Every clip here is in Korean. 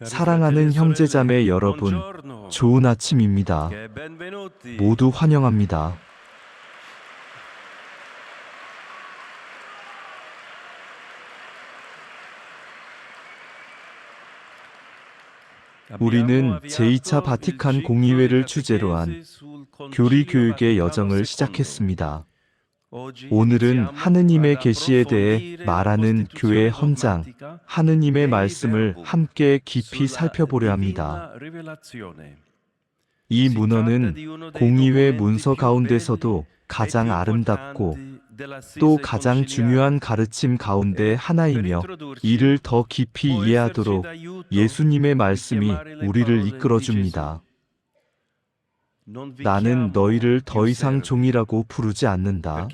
사랑하는 형제자매 여러분, 좋은 아침입니다. 모두 환영합니다. 우리는 제2차 바티칸 공의회를 주제로 한 교리 교육의 여정을 시작했습니다. 오늘은 하느님의 계시에 대해 말하는 교회 헌장, 하느님의 말씀을 함께 깊이 살펴보려 합니다. 이 문헌은 공의회 문서 가운데서도 가장 아름답고 또 가장 중요한 가르침 가운데 하나이며, 이를 더 깊이 이해하도록 예수님의 말씀이 우리를 이끌어줍니다. 나는 너희를 더 이상 종이라고 부르지 않는다.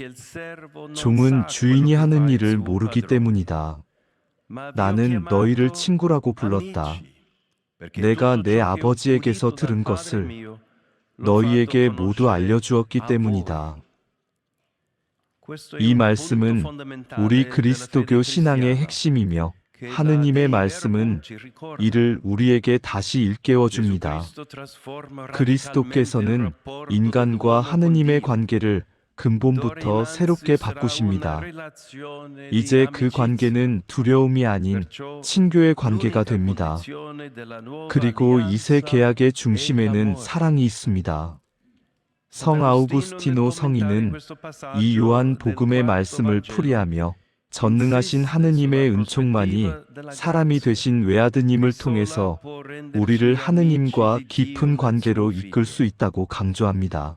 종은 주인이 하는 일을 모르기 때문이다. 나는 너희를 친구라고 불렀다. 내가 내 아버지에게서 들은 것을 너희에게 모두 알려주었기 때문이다. 이 말씀은 우리 그리스도교 신앙의 핵심이며, 하느님의 말씀은 이를 우리에게 다시 일깨워 줍니다. 그리스도께서는 인간과 하느님의 관계를 근본부터 새롭게 바꾸십니다. 이제 그 관계는 두려움이 아닌 친교의 관계가 됩니다. 그리고 이 새 계약의 중심에는 사랑이 있습니다. 성 아우구스티노 성인은 이 요한 복음의 말씀을 풀이하며, 전능하신 하느님의 은총만이 사람이 되신 외아드님을 통해서 우리를 하느님과 깊은 관계로 이끌 수 있다고 강조합니다.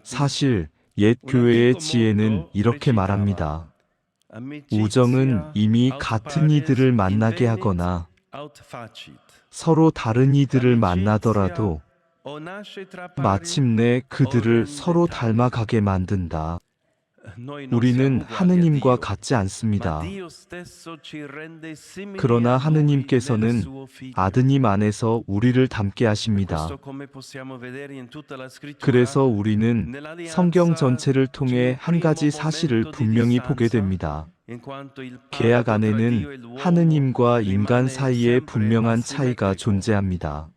사실 옛 교회의 지혜는 이렇게 말합니다. 우정은 이미 같은 이들을 만나게 하거나 서로 다른 이들을 만나더라도 마침내 그들을 서로 닮아가게 만든다. 우리는 하느님과 같지 않습니다. 그러나 하느님께서는 아드님 안에서 우리를 닮게 하십니다. 그래서 우리는 성경 전체를 통해 한 가지 사실을 분명히 보게 됩니다. 계약 안에는 하느님과 인간 사이에 분명한 차이가 존재합니다.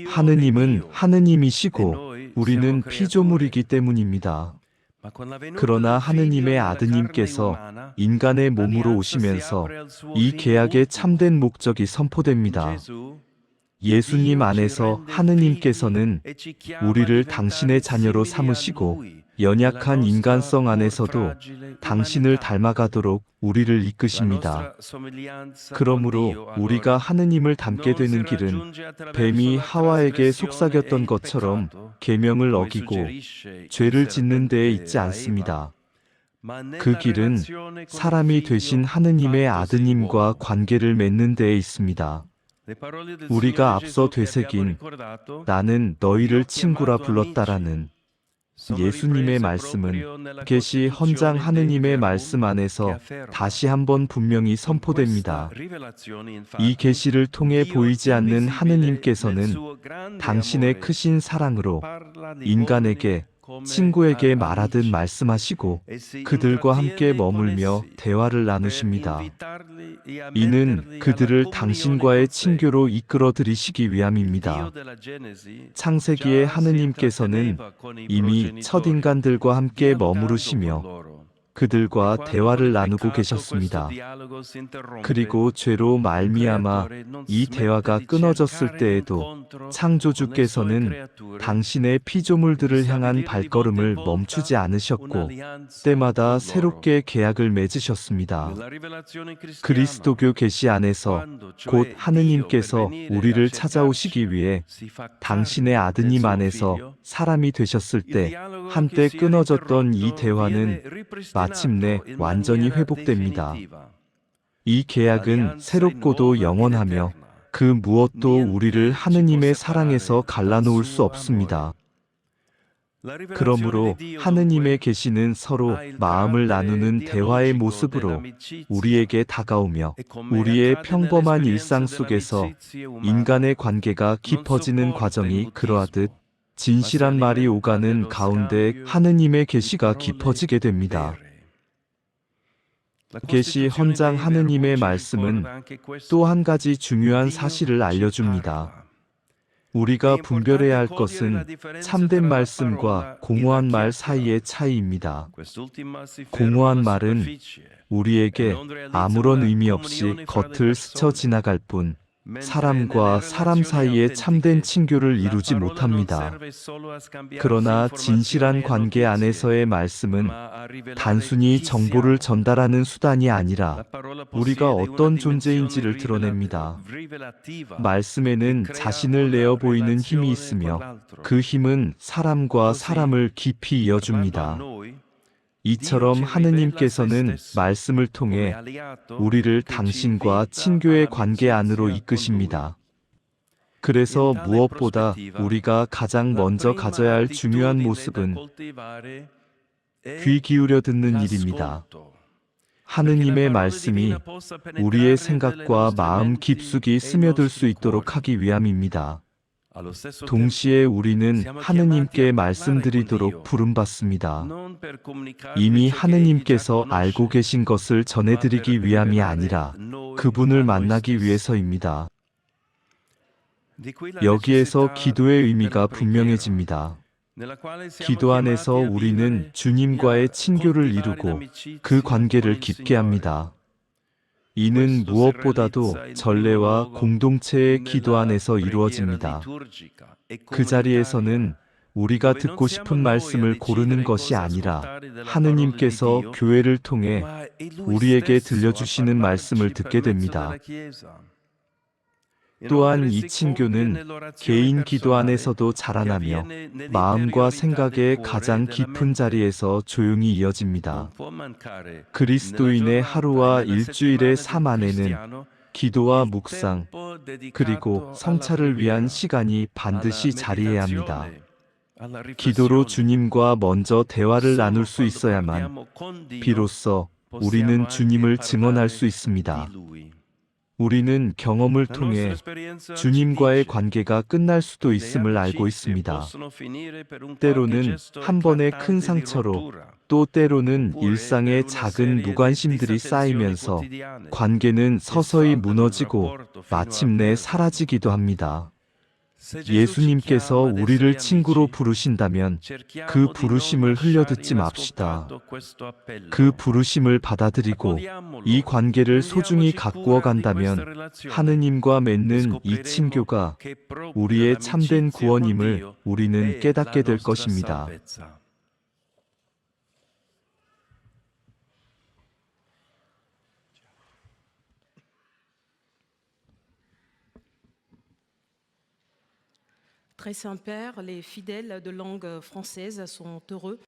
하느님은 하느님이시고 우리는 피조물이기 때문입니다. 그러나 하느님의 아드님께서 인간의 몸으로 오시면서 이 계약의 참된 목적이 선포됩니다. 예수님 안에서 하느님께서는 우리를 당신의 자녀로 삼으시고, 연약한 인간성 안에서도 당신을 닮아가도록 우리를 이끄십니다. 그러므로 우리가 하느님을 닮게 되는 길은 뱀이 하와에게 속삭였던 것처럼 계명을 어기고 죄를 짓는 데에 있지 않습니다. 그 길은 사람이 되신 하느님의 아드님과 관계를 맺는 데에 있습니다. 우리가 앞서 되새긴 나는 너희를 친구라 불렀다라는 예수님의 말씀은 계시 헌장 하느님의 말씀 안에서 다시 한번 분명히 선포됩니다. 이 계시를 통해 보이지 않는 하느님께서는 당신의 크신 사랑으로 인간에게, 친구에게 말하듯 말씀하시고 그들과 함께 머물며 대화를 나누십니다. 이는 그들을 당신과의 친교로 이끌어 들이시기 위함입니다. 창세기에 하느님께서는 이미 첫 인간들과 함께 머무르시며 그들과 대화를 나누고 계셨습니다. 그리고 죄로 말미암아 이 대화가 끊어졌을 때에도 창조주께서는 당신의 피조물들을 향한 발걸음을 멈추지 않으셨고 때마다 새롭게 계약을 맺으셨습니다. 그리스도교 계시 안에서 곧 하느님께서 우리를 찾아오시기 위해 당신의 아드님 안에서 사람이 되셨을 때 한때 끊어졌던 이 대화는 마침내 완전히 회복됩니다. 이 계약은 새롭고도 영원하며 그 무엇도 우리를 하느님의 사랑에서 갈라놓을 수 없습니다. 그러므로 하느님의 계시는 서로 마음을 나누는 대화의 모습으로 우리에게 다가오며, 우리의 평범한 일상 속에서 인간의 관계가 깊어지는 과정이 그러하듯 진실한 말이 오가는 가운데 하느님의 계시가 깊어지게 됩니다. 계시 헌장 하느님의 말씀은 또 한 가지 중요한 사실을 알려줍니다. 우리가 분별해야 할 것은 참된 말씀과 공허한 말 사이의 차이입니다. 공허한 말은 우리에게 아무런 의미 없이 겉을 스쳐 지나갈 뿐 사람과 사람 사이의 참된 친교를 이루지 못합니다. 그러나 진실한 관계 안에서의 말씀은 단순히 정보를 전달하는 수단이 아니라 우리가 어떤 존재인지를 드러냅니다. 말씀에는 자신을 내어 보이는 힘이 있으며 그 힘은 사람과 사람을 깊이 이어줍니다. 이처럼 하느님께서는 말씀을 통해 우리를 당신과 친교의 관계 안으로 이끄십니다. 그래서 무엇보다 우리가 가장 먼저 가져야 할 중요한 모습은 귀 기울여 듣는 일입니다. 하느님의 말씀이 우리의 생각과 마음 깊숙이 스며들 수 있도록 하기 위함입니다. 동시에 우리는 하느님께 말씀드리도록 부름받습니다. 이미 하느님께서 알고 계신 것을 전해드리기 위함이 아니라 그분을 만나기 위해서입니다. 여기에서 기도의 의미가 분명해집니다. 기도 안에서 우리는 주님과의 친교를 이루고 그 관계를 깊게 합니다. 이는 무엇보다도 전례와 공동체의 기도 안에서 이루어집니다. 그 자리에서는 우리가 듣고 싶은 말씀을 고르는 것이 아니라 하느님께서 교회를 통해 우리에게 들려주시는 말씀을 듣게 됩니다. 또한 이 친교는 개인 기도 안에서도 자라나며 마음과 생각의 가장 깊은 자리에서 조용히 이어집니다. 그리스도인의 하루와 일주일의 삶 안에는 기도와 묵상, 그리고 성찰을 위한 시간이 반드시 자리해야 합니다. 기도로 주님과 먼저 대화를 나눌 수 있어야만 비로소 우리는 주님을 증언할 수 있습니다. 우리는 경험을 통해 주님과의 관계가 끝날 수도 있음을 알고 있습니다. 때로는 한 번의 큰 상처로, 또 때로는 일상의 작은 무관심들이 쌓이면서 관계는 서서히 무너지고 마침내 사라지기도 합니다. 예수님께서 우리를 친구로 부르신다면 그 부르심을 흘려듣지 맙시다. 그 부르심을 받아들이고 이 관계를 소중히 가꾸어 간다면 하느님과 맺는 이 친교가 우리의 참된 구원임을 우리는 깨닫게 될 것입니다. Très Saint-Père, les fidèles de langue française sont heureux